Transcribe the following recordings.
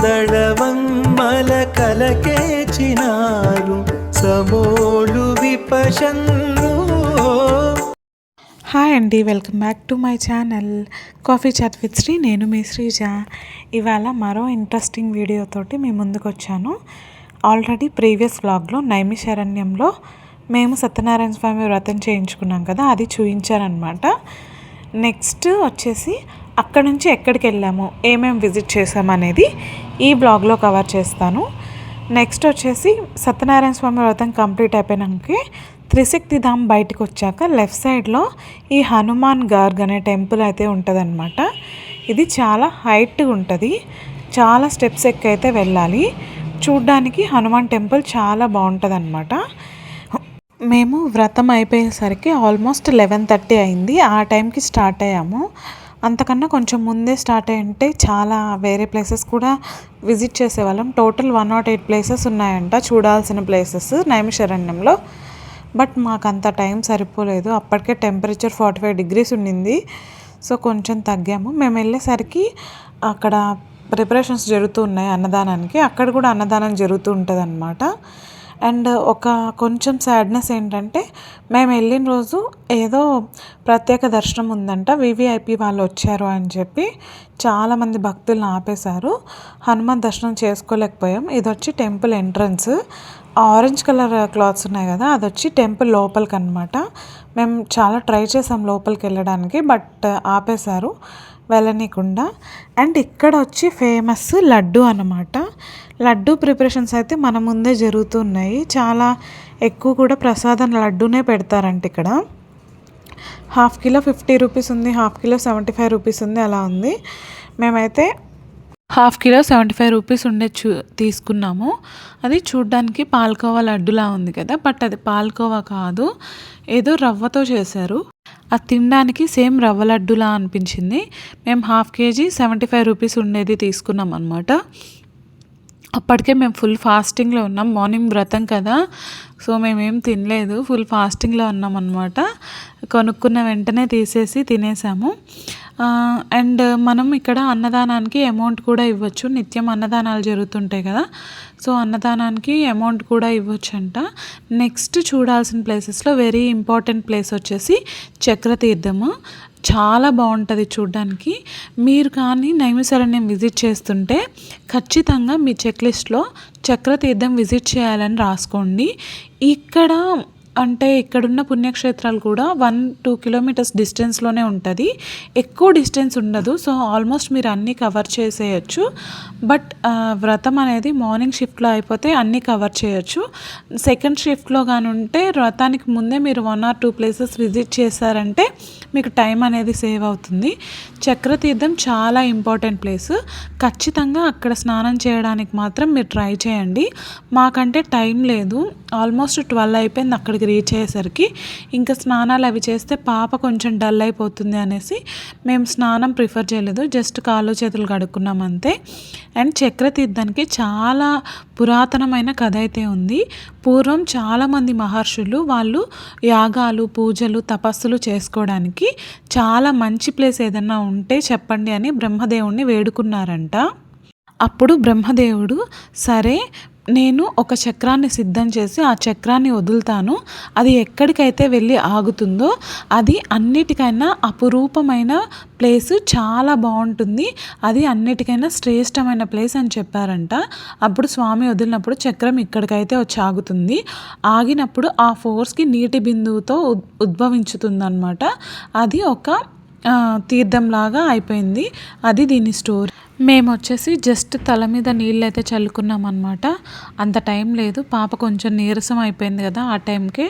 పందళవమ్మల కలకేచినారు సమోలు విపశన్ను. హాయ్ అండి, welcome back to my channel coffee chat with Sri. నేను మీ శ్రీజ. ఇవాళ మరో ఇంట్రెస్టింగ్ వీడియోతోటి మీ ముందుకు వచ్చాను. ఆల్రెడీ ప్రీవియస్ వ్లాగ్లో నైమిషారణ్యంలో మేము సత్యనారాయణ స్వామి వ్రతం చేయించుకున్నాం కదా, అది చూపించారనమాట. నెక్స్ట్ వచ్చేసి అక్కడ నుంచి ఎక్కడికి వెళ్ళాము, ఏమేమి విజిట్ చేసామనేది ఈ బ్లాగ్లో కవర్ చేస్తాను. నెక్స్ట్ వచ్చేసి సత్యనారాయణ స్వామి వ్రతం కంప్లీట్ అయిపోయినాక త్రిశక్తి ధామ్ బయటకు వచ్చాక లెఫ్ట్ సైడ్లో ఈ హనుమాన్ గార్గ్ అనే టెంపుల్ అయితే ఉంటుందన్నమాట. ఇది చాలా హైట్గా ఉంటుంది, చాలా స్టెప్స్ ఎక్కి అయితే వెళ్ళాలి. చూడ్డానికి హనుమాన్ టెంపుల్ చాలా బాగుంటుంది అనమాట. మేము వ్రతం అయిపోయేసరికి ఆల్మోస్ట్ 11:30 అయింది. ఆ టైంకి స్టార్ట్ అయ్యాము. అంతకన్నా కొంచెం ముందే స్టార్ట్ అయ్యి ఉంటే చాలా వేరే ప్లేసెస్ కూడా విజిట్ చేసేవాళ్ళం. టోటల్ 108 ప్లేసెస్ ఉన్నాయంట చూడాల్సిన ప్లేసెస్ నైమిషారణ్యంలో. బట్ మాకు అంత టైం సరిపోలేదు. అప్పటికే టెంపరేచర్ 45 degrees ఉండింది. సో కొంచెం తగ్గాము. మేము వెళ్ళేసరికి అక్కడ ప్రిపరేషన్స్ జరుగుతూ ఉన్నాయి అన్నదానానికి. అక్కడ కూడా అన్నదానం జరుగుతూ ఉంటుంది అన్నమాట. అండ్ ఒక కొంచెం సాడ్నెస్ ఏంటంటే మేము వెళ్ళిన రోజు ఏదో ప్రత్యేక దర్శనం ఉందంట, వివిఐపి వాళ్ళు వచ్చారు అని చెప్పి చాలామంది భక్తులను ఆపేశారు. హనుమాన్ దర్శనం చేసుకోలేకపోయాం. ఇది వచ్చి temple entrance. Orange colour clothes ఉన్నాయి కదా, అది వచ్చి టెంపుల్ లోపలికి అనమాట. మేము చాలా ట్రై చేసాం లోపలికి వెళ్ళడానికి, బట్ ఆపేశారు వెళ్ళనీయకుండా. అండ్ ఇక్కడ వచ్చి ఫేమస్ లడ్డు అనమాట. లడ్డు ప్రిపరేషన్స్ అయితే మన ముందే జరుగుతున్నాయి. చాలా ఎక్కువ కూడా ప్రసాదం లడ్డూనే పెడతారంట ఇక్కడ. 1/2 kilo 50 rupees ఉంది, 1/2 kilo 75 rupees ఉంది, అలా ఉంది. మేమైతే 1/2 kilo 75 rupees ఉండే తీసుకున్నాము. అది చూడ్డానికి పాల్కోవా లడ్డులా ఉంది కదా, బట్ అది పాల్కోవా కాదు, ఏదో రవ్వతో చేశారు. అది తినడానికి సేమ్ రవ్వ లడ్డులా అనిపించింది. మేము 1/2 kg 75 rupees ఉండేది తీసుకున్నాం అనమాట. అప్పటికే మేము ఫుల్ ఫాస్టింగ్లో ఉన్నాం. మార్నింగ్ వ్రతం కదా, సో మేమేం తినలేదు, ఫుల్ ఫాస్టింగ్లో ఉన్నాం అనమాట. కొనుక్కున్న వెంటనే తీసేసి తినేసాము. అండ్ మనం ఇక్కడ అన్నదానానికి అమౌంట్ కూడా ఇవ్వచ్చు. నిత్యం అన్నదానాలు జరుగుతుంటాయి కదా, సో అన్నదానానికి అమౌంట్ కూడా ఇవ్వచ్చు అంట. నెక్స్ట్ చూడాల్సిన ప్లేసెస్లో వెరీ ఇంపార్టెంట్ ప్లేస్ వచ్చేసి చక్రతీర్థము. చాలా బాగుంటుంది చూడ్డానికి. మీరు కానీ నైమిషారణ్యం విజిట్ చేస్తుంటే ఖచ్చితంగా మీ చెక్లిస్ట్లో చక్రతీర్థం విజిట్ చేయాలని రాసుకోండి. ఇక్కడ అంటే ఇక్కడున్న పుణ్యక్షేత్రాలు కూడా 1-2 kilometers డిస్టెన్స్లోనే ఉంటుంది, ఎక్కువ డిస్టెన్స్ ఉండదు. సో ఆల్మోస్ట్ మీరు అన్నీ కవర్ చేసేయచ్చు. బట్ వ్రతం అనేది మార్నింగ్ షిఫ్ట్లో అయిపోతే అన్నీ కవర్ చేయొచ్చు. సెకండ్ షిఫ్ట్లో కానీ ఉంటే వ్రతానికి ముందే మీరు 1 or 2 places విజిట్ చేశారంటే మీకు టైం అనేది సేవ్ అవుతుంది. చక్రతీర్థం చాలా ఇంపార్టెంట్ ప్లేస్. ఖచ్చితంగా అక్కడ స్నానం చేయడానికి మాత్రం మీరు ట్రై చేయండి. మాకంటే టైం లేదు, ఆల్మోస్ట్ 12 అయిపోయింది అక్కడికి రీచ్ అయ్యేసరికి. ఇంకా స్నానాలు అవి చేస్తే పాప కొంచెం డల్ అయిపోతుంది అనేసి మేము స్నానం ప్రిఫర్ చేయలేదు, జస్ట్ కాళ్ళు చేతులు కడుక్కున్నాం అంతే. అండ్ చక్రతీర్థానికి చాలా పురాతనమైన కథ అయితే ఉంది. పూర్వం చాలామంది మహర్షులు వాళ్ళు యాగాలు, పూజలు, తపస్సులు చేసుకోవడానికి చాలా మంచి ప్లేస్ ఏదన్నా ఉంటే చెప్పండి అని బ్రహ్మదేవుడిని వేడుకున్నారంట. అప్పుడు బ్రహ్మదేవుడు, సరే నేను ఒక చక్రాన్ని సిద్ధం చేసి ఆ చక్రాన్ని వదులుతాను, అది ఎక్కడికైతే వెళ్ళి ఆగుతుందో అది అన్నిటికైనా అపురూపమైన ప్లేస్, చాలా బాగుంటుంది, అది అన్నిటికైనా శ్రేష్టమైన ప్లేస్ అని చెప్పారంట. అప్పుడు స్వామి వదిలినప్పుడు చక్రం ఇక్కడికైతే వచ్చి ఆగుతుంది. ఆగినప్పుడు ఆ ఫోర్స్కి నీటి బిందువుతో ఉద్భవించుతుందన్నమాట. అది ఒక తీర్థంలాగా అయిపోయింది. అది దీని స్టోరీ. మేము వచ్చేసి జస్ట్ తల మీద నీళ్ళు అయితే చల్లుకున్నాం అనమాట. అంత టైం లేదు, పాప కొంచెం నీరసం అయిపోయింది కదా, ఆ టైంకే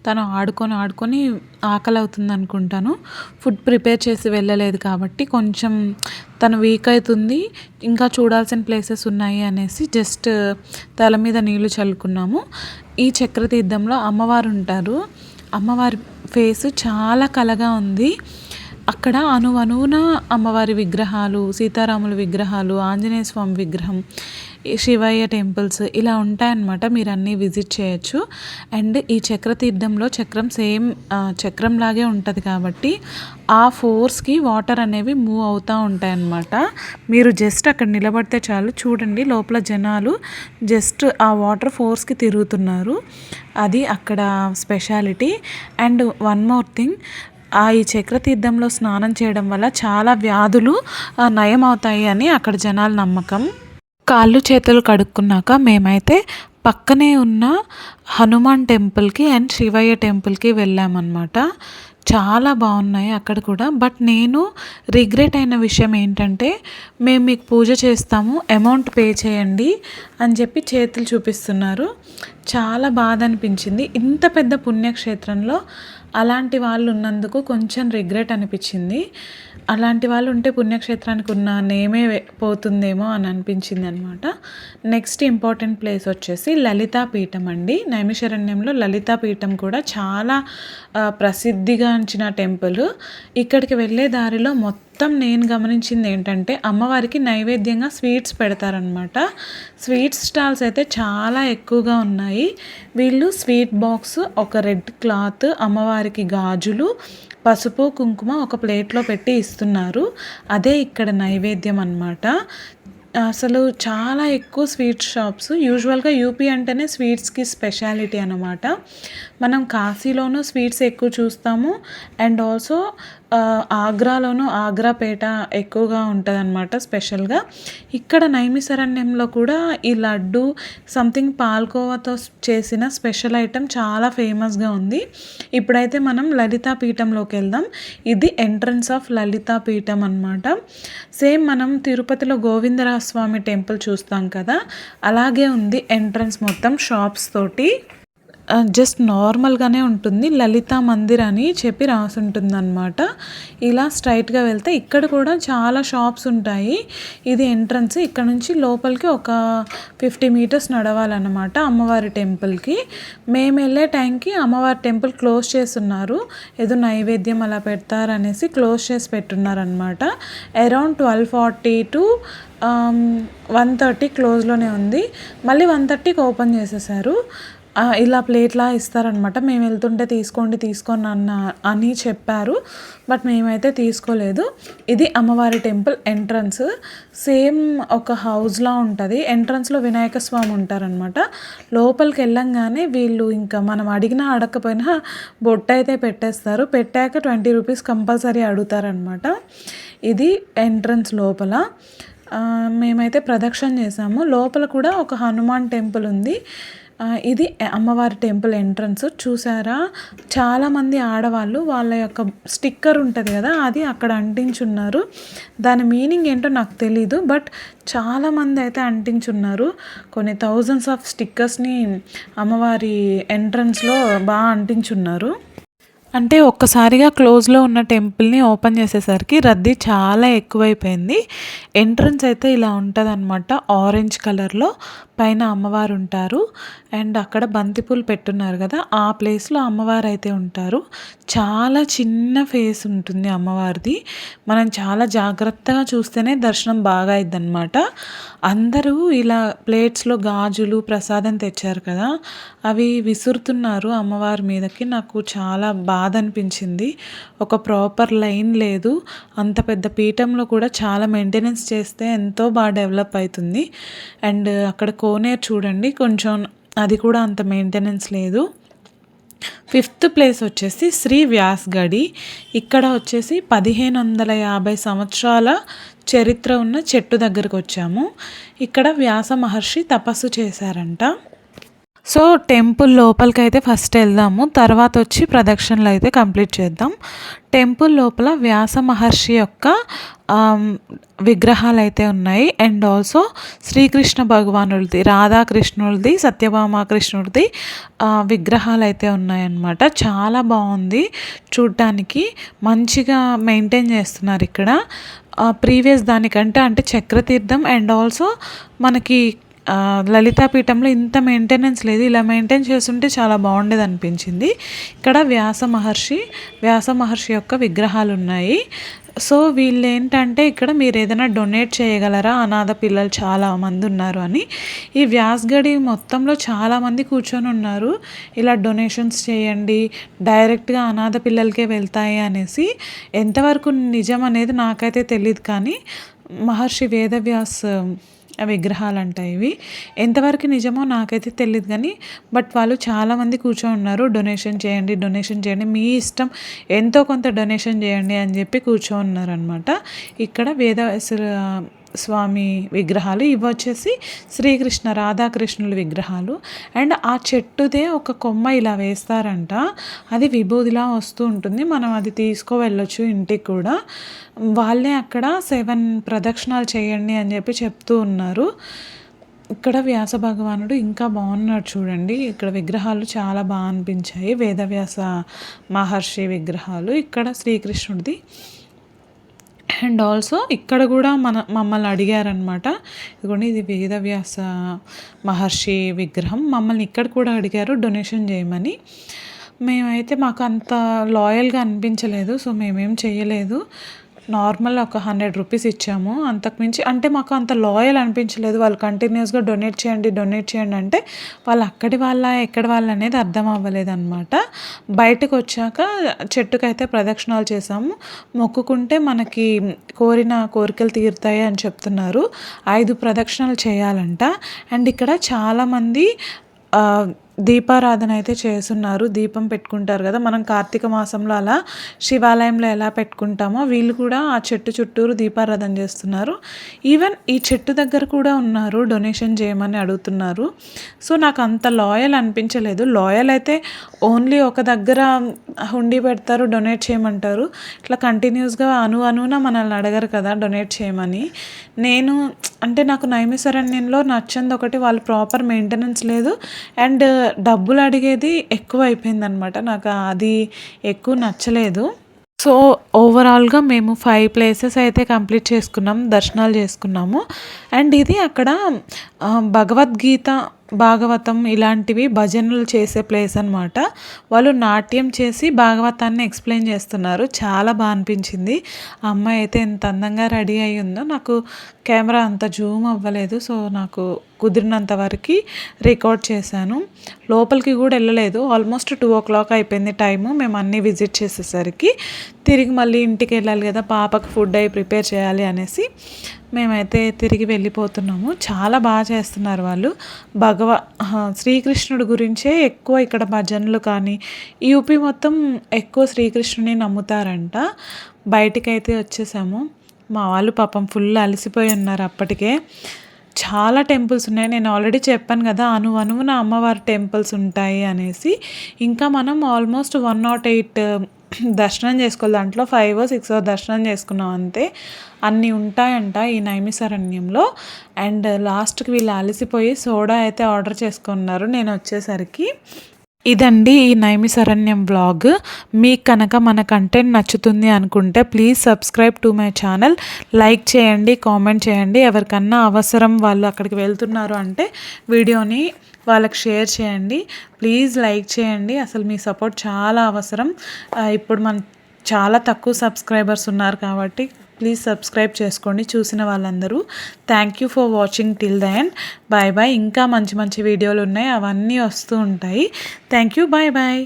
తను ఆడుకొని ఆకలి అవుతుంది అనుకుంటాను. ఫుడ్ ప్రిపేర్ చేసి వెళ్ళలేదు కాబట్టి కొంచెం తను వీక్ అవుతుంది, ఇంకా చూడాల్సిన ప్లేసెస్ ఉన్నాయి అనేసి జస్ట్ తల మీద నీళ్ళు చల్లుకున్నాము. ఈ చక్రతీర్థంలో అమ్మవారు ఉంటారు. అమ్మవారి ఫేస్ చాలా కళగా ఉంది. అక్కడ అణువణువున అమ్మవారి విగ్రహాలు, సీతారాముల విగ్రహాలు, ఆంజనేయ స్వామి విగ్రహం, ఈ శివయ్య టెంపుల్స్ ఇలా ఉంటాయన్నమాట. మీరు అన్నీ విజిట్ చేయొచ్చు. అండ్ ఈ చక్రతీర్థంలో చక్రం సేమ్ చక్రం లాగే ఉంటుంది కాబట్టి ఆ ఫోర్స్కి వాటర్ అనేవి మూవ్ అవుతూ ఉంటాయన్నమాట. మీరు జస్ట్ అక్కడ నిలబడితే చాలు, చూడండి లోపల జనాలు జస్ట్ ఆ వాటర్ ఫోర్స్కి తిరుగుతున్నారు. అది అక్కడ speciality. And one more thing, ఈ చక్రతీర్థంలో స్నానం చేయడం వల్ల చాలా వ్యాధులు నయం అవుతాయి అని అక్కడ జనాల నమ్మకం. కాళ్ళు చేతులు కడుక్కున్నాక మేమైతే పక్కనే ఉన్న హనుమాన్ టెంపుల్కి అండ్ శివయ్య టెంపుల్కి వెళ్ళామన్నమాట. చాలా బాగున్నాయి అక్కడ కూడా. బట్ నేను రిగ్రెట్ అయిన విషయం ఏంటంటే, మేము మీకు పూజ చేస్తాము, అమౌంట్ పే చేయండి అని చెప్పి చేతులు చూపిస్తున్నారు. చాలా బాధ అనిపించింది. ఇంత పెద్ద పుణ్యక్షేత్రంలో అలాంటి వాళ్ళు ఉన్నందుకు కొంచెం రిగ్రెట్ అనిపించింది. అలాంటి వాళ్ళు ఉంటే పుణ్యక్షేత్రానికి ఉన్న నేమే పోతుందేమో అని అనిపించింది అనమాట. నెక్స్ట్ ఇంపార్టెంట్ ప్లేస్ వచ్చేసి లలితాపీఠం అండి. నైమిషారణ్యంలో లలితాపీఠం కూడా చాలా ప్రసిద్ధిగాంచిన టెంపుల్. ఇక్కడికి వెళ్ళే దారిలో మొత్తం నేను గమనించింది ఏంటంటే, అమ్మవారికి నైవేద్యంగా స్వీట్స్ పెడతారనమాట. స్వీట్స్ స్టాల్స్ అయితే చాలా ఎక్కువగా ఉన్నాయి. వీళ్ళు స్వీట్ బాక్స్, ఒక రెడ్ క్లాత్, అమ్మవారికి గాజులు, పసుపు కుంకుమ ఒక ప్లేట్లో పెట్టి ఇస్తున్నారు. అదే ఇక్కడ నైవేద్యం అన్నమాట. అసలు చాలా ఎక్కువ స్వీట్ షాప్స్. యూజువల్గా యూపీ అంటేనే స్వీట్స్కి స్పెషాలిటీ అన్నమాట. మనం కాశీలోనూ స్వీట్స్ ఎక్కువ చూస్తాము. అండ్ ఆల్సో ఆగ్రాలోనూ ఆగ్రాపేట ఎక్కువగా ఉంటుంది అనమాట స్పెషల్గా. ఇక్కడ నైమిషారణ్యంలో కూడా ఈ లడ్డు సంథింగ్ పాల్కోవాతో చేసిన స్పెషల్ ఐటెం చాలా ఫేమస్గా ఉంది. ఇప్పుడైతే మనం లలితాపీఠంలోకి వెళ్దాం. ఇది ఎంట్రన్స్ ఆఫ్ లలితాపీఠం అనమాట. సేమ్ మనం తిరుపతిలో గోవిందరాజస్వామి టెంపుల్ చూస్తాం కదా, అలాగే ఉంది ఎంట్రన్స్ మొత్తం షాప్స్ తోటి. జస్ట్ నార్మల్గానే ఉంటుంది. లలితా మందిర్ అని చెప్పి రాసి ఉంటుంది అనమాట. ఇలా స్ట్రైట్గా వెళ్తే ఇక్కడ కూడా చాలా షాప్స్ ఉంటాయి. ఇది ఎంట్రన్స్. ఇక్కడ నుంచి లోపలికి ఒక 50 మీటర్స్ నడవాలన్నమాట అమ్మవారి టెంపుల్కి. మేము వెళ్ళే టైంకి అమ్మవారి టెంపుల్ క్లోజ్ చేస్తున్నారు. ఏదో నైవేద్యం అలా పెడతారనేసి క్లోజ్ చేసి పెట్టున్నారనమాట. అరౌండ్ 12:40 to 1:30 క్లోజ్లోనే ఉంది. మళ్ళీ 1:30కి ఓపెన్ చేసేసారు. ఇలా ప్లేట్లా ఇస్తారనమాట. మేము వెళ్తుంటే తీసుకోండి అని చెప్పారు. బట్ మేమైతే తీసుకోలేదు. ఇది అమ్మవారి టెంపుల్ ఎంట్రన్స్. సేమ్ ఒక హౌస్లా ఉంటుంది. ఎంట్రన్స్లో వినాయక స్వామి ఉంటారనమాట. లోపలికి వెళ్ళంగానే వీళ్ళు ఇంకా మనం అడిగినా అడగకపోయినా బొట్టు అయితే పెట్టేస్తారు. పెట్టాక 20 రూపీస్ కంపల్సరీ అడుగుతారనమాట. ఇది ఎంట్రన్స్ లోపల. మేమైతే ప్రదక్షిణ చేసాము. లోపల కూడా ఒక హనుమాన్ టెంపుల్ ఉంది. ఇది అమ్మవారి టెంపుల్ ఎంట్రన్స్. చూసారా, చాలామంది ఆడవాళ్ళు వాళ్ళ యొక్క స్టిక్కర్ ఉంటుంది కదా, అది అక్కడ అంటించున్నారు. దాని మీనింగ్ ఏంటో నాకు తెలీదు. బట్ చాలామంది అయితే అంటించున్నారు. కొన్ని థౌజండ్స్ ఆఫ్ స్టిక్కర్స్ని అమ్మవారి ఎంట్రన్స్లో బాగా అంటించున్నారు. అంటే ఒక్కసారిగా క్లోజ్లో ఉన్న టెంపుల్ని ఓపెన్ చేసేసరికి రద్దీ చాలా ఎక్కువైపోయింది. ఎంట్రన్స్ అయితే ఇలా ఉంటుంది అనమాట. ఆరెంజ్ కలర్లో పైన అమ్మవారు ఉంటారు. అండ్ అక్కడ బంతిపూలు పెట్టున్నారు కదా, ఆ ప్లేస్లో అమ్మవారు అయితే ఉంటారు. చాలా చిన్న ఫేస్ ఉంటుంది అమ్మవారిది. మనం చాలా జాగ్రత్తగా చూస్తేనే దర్శనం బాగా అయింది అనమాట. అందరూ ఇలా ప్లేట్స్లో గాజులు ప్రసాదం తెచ్చారు కదా, అవి విసురుతున్నారు అమ్మవారి మీదకి. నాకు చాలా బాధ అనిపించింది. ఒక ప్రాపర్ లైన్ లేదు. అంత పెద్ద పీఠంలో కూడా చాలా మెయింటెనెన్స్ చేస్తే ఎంతో బాగా డెవలప్ అవుతుంది. అండ్ అక్కడ కోనేరు చూడండి, కొంచెం అది కూడా అంత మెయింటెనెన్స్ లేదు. 5th ప్లేస్ వచ్చేసి శ్రీ వ్యాస్గడి. ఇక్కడ వచ్చేసి 1550 సంవత్సరాల చరిత్ర ఉన్న చెట్టు దగ్గరకు వచ్చాము. ఇక్కడ వ్యాస మహర్షి తపస్సు చేశారంట. సో టెంపుల్ లోపలికి అయితే ఫస్ట్ వెళ్దాము, తర్వాత వచ్చి ప్రదక్షిణలు అయితే కంప్లీట్ చేద్దాం. టెంపుల్ లోపల వ్యాస మహర్షి యొక్క విగ్రహాలు అయితే ఉన్నాయి. అండ్ ఆల్సో శ్రీకృష్ణ భగవానుడిది, రాధాకృష్ణుడిది, సత్యభామ కృష్ణుడిది విగ్రహాలు అయితే ఉన్నాయన్నమాట. చాలా బాగుంది చూడ్డానికి. మంచిగా మెయింటైన్ చేస్తున్నారు ఇక్కడ. ప్రీవియస్ దానికంటే, అంటే చక్రతీర్థం అండ్ ఆల్సో మనకి లలితాపీఠంలో ఇంత మెయింటెనెన్స్ లేదు, ఇలా మెయింటైన్ చేస్తుంటే చాలా బాగుండేది అనిపించింది. ఇక్కడ వ్యాస మహర్షి యొక్క విగ్రహాలు ఉన్నాయి. సో వీళ్ళు ఏంటంటే ఇక్కడ మీరు ఏదైనా డొనేట్ చేయగలరా, అనాథ పిల్లలు చాలామంది ఉన్నారు అని. ఈ వ్యాస్గడి మొత్తంలో చాలామంది కూర్చొని ఉన్నారు, ఇలా డొనేషన్స్ చేయండి డైరెక్ట్గా అనాథ పిల్లలకే వెళ్తాయి అనేసి. ఎంతవరకు నిజం అనేది నాకైతే తెలియదు, కానీ మహర్షి వేదవ్యాస్ విగ్రహాలు అంట ఇవి. ఎంతవరకు నిజమో నాకైతే తెలియదు, కానీ బట్ వాళ్ళు చాలామంది కూర్చొని ఉన్నారు. డొనేషన్ చేయండి, మీ ఇష్టం, ఎంతో కొంత డొనేషన్ చేయండి అని చెప్పి కూర్చొని ఉన్నారనమాట. ఇక్కడ వేదవ్యాసుల స్వామి విగ్రహాలు, ఇవి వచ్చేసి శ్రీకృష్ణ రాధాకృష్ణుల విగ్రహాలు. అండ్ ఆ చెట్టుదే ఒక కొమ్మ ఇలా వేస్తారంట, అది విభూదిలా వస్తూ ఉంటుంది, మనం అది వెళ్ళొచ్చు ఇంటికి కూడా. వాళ్ళే అక్కడ 7 ప్రదక్షిణాలు చేయండి అని చెప్పి చెప్తూ ఉన్నారు. ఇక్కడ వ్యాస భగవానుడు ఇంకా బాగున్నాడు చూడండి. ఇక్కడ విగ్రహాలు చాలా బాగా అనిపించాయి, వేదవ్యాస మహర్షి విగ్రహాలు. ఇక్కడ శ్రీకృష్ణుడిది. అండ్ ఆల్సో ఇక్కడ కూడా మమ్మల్ని అడిగారనమాట, ఇదిగోండి ఇది వేదవ్యాస మహర్షి విగ్రహం. మమ్మల్ని ఇక్కడ కూడా అడిగారు డొనేషన్ చేయమని. మేమైతే మాకు అంత లాయల్గా అనిపించలేదు, సో మేమేం చేయలేదు. నార్మల్ ఒక 100 రూపీస్ ఇచ్చాము, అంతకుమించి అంటే మాకు అంత లాయల్ అనిపించలేదు. వాళ్ళు కంటిన్యూస్గా డొనేట్ చేయండి అంటే వాళ్ళు అక్కడి వాళ్ళ ఎక్కడి వాళ్ళ అనేది అర్థం అవ్వలేదు అనమాట. బయటకు వచ్చాక చెట్టుకైతే ప్రదక్షిణాలు చేసాము, మొక్కుకుంటే మనకి కోరికలు తీరుతాయి అని చెప్తున్నారు. 5 ప్రదక్షిణాలు చేయాలంట. అండ్ ఇక్కడ చాలామంది దీపారాధన అయితే చేస్తున్నారు, దీపం పెట్టుకుంటారు కదా మనం కార్తీక మాసంలో అలా శివాలయంలో ఎలా పెట్టుకుంటామో వీళ్ళు కూడా ఆ చెట్టు చుట్టూరు దీపారాధన చేస్తున్నారు. ఈవెన్ ఈ చెట్టు దగ్గర కూడా ఉన్నారు, డొనేషన్ చేయమని అడుగుతున్నారు. సో నాకు అంత లాయల్ అనిపించలేదు. లాయల్ అయితే ఓన్లీ ఒక దగ్గర హుండీ పెడతారు, డొనేట్ చేయమంటారు, ఇట్లా కంటిన్యూస్గా అనువున మనల్ని అడగరు కదా డొనేట్ చేయమని. నేను అంటే నాకు నైమిషారణ్యంలో నచ్చంది ఒకటి, వాళ్ళు ప్రాపర్ మెయింటెనెన్స్ లేదు, అండ్ డబ్బులు అడిగేది ఎక్కువ అయిపోయిందనమాట. నాకు అది ఎక్కువ నచ్చలేదు. సో ఓవరాల్గా మేము 5 ప్లేసెస్ అయితే కంప్లీట్ చేసుకున్నాం, దర్శనాలు చేసుకున్నాము. అండ్ ఇది అక్కడ భగవద్గీత, భాగవతం ఇలాంటివి భజనలు చేసే ప్లేస్ అనమాట. వాళ్ళు నాట్యం చేసి భాగవతాన్ని ఎక్స్ప్లెయిన్ చేస్తున్నారు, చాలా బాగా అనిపించింది. ఆ అమ్మాయి అయితే ఎంత అందంగా రెడీ అయి ఉందో. నాకు కెమెరా అంత జూమ్ అవ్వలేదు, సో నాకు కుదిరినంత వరకు రికార్డ్ చేశాను. లోపలికి కూడా వెళ్ళలేదు, ఆల్మోస్ట్ 2 o'clock అయిపోయింది టైము మేము అన్నీ విజిట్ చేసేసరికి. తిరిగి మళ్ళీ ఇంటికి వెళ్ళాలి కదా, పాపకు ఫుడ్ అయి ప్రిపేర్ చేయాలి అనేసి మేమైతే తిరిగి వెళ్ళిపోతున్నాము. చాలా బాగా చేస్తున్నారు వాళ్ళు. శ్రీకృష్ణుడి గురించే ఎక్కువ ఇక్కడ భజనలు కానీ, యూపీ మొత్తం ఎక్కువ శ్రీకృష్ణుని నమ్ముతారంట. బయటికైతే వచ్చేసాము. మా వాళ్ళు పాపం ఫుల్ అలసిపోయి ఉన్నారు అప్పటికే. చాలా టెంపుల్స్ ఉన్నాయి, నేను ఆల్రెడీ చెప్పాను కదా అనువున అమ్మవారి టెంపుల్స్ ఉంటాయి అనేసి. ఇంకా మనం ఆల్మోస్ట్ 108 దర్శనం చేసుకోవాలి, దాంట్లో 5 or 6 దర్శనం చేసుకున్నాం అంతే. అన్నీ ఉంటాయంట ఈ నైమిషారణ్యంలో. అండ్ లాస్ట్కి వీళ్ళు అలసిపోయి సోడా అయితే ఆర్డర్ చేసుకున్నారు నేను వచ్చేసరికి. ఇదండి ఈ నైమిషారణ్యం వ్లాగ్. మీకు కనుక మన కంటెంట్ నచ్చుతుంది అనుకుంటే please subscribe to my channel, like చేయండి, కామెంట్ చేయండి. ఎవరికన్నా అవసరం వాళ్ళు అక్కడికి వెళ్తున్నారు అంటే వీడియోని వాళ్ళకి షేర్ చేయండి. ప్లీజ్ లైక్ చేయండి, అసలు మీ సపోర్ట్ చాలా అవసరం. ఇప్పుడు మన చాలా తక్కువ సబ్స్క్రైబర్స్ ఉన్నారు కాబట్టి ప్లీజ్ సబ్స్క్రైబ్ చేసుకోండి చూసిన వాళ్ళందరూ. Thank you for watching till the end. Bye bye. ఇంకా మంచి మంచి వీడియోలు ఉన్నాయి, అవన్నీ వస్తూ ఉంటాయి. Thank you, bye bye.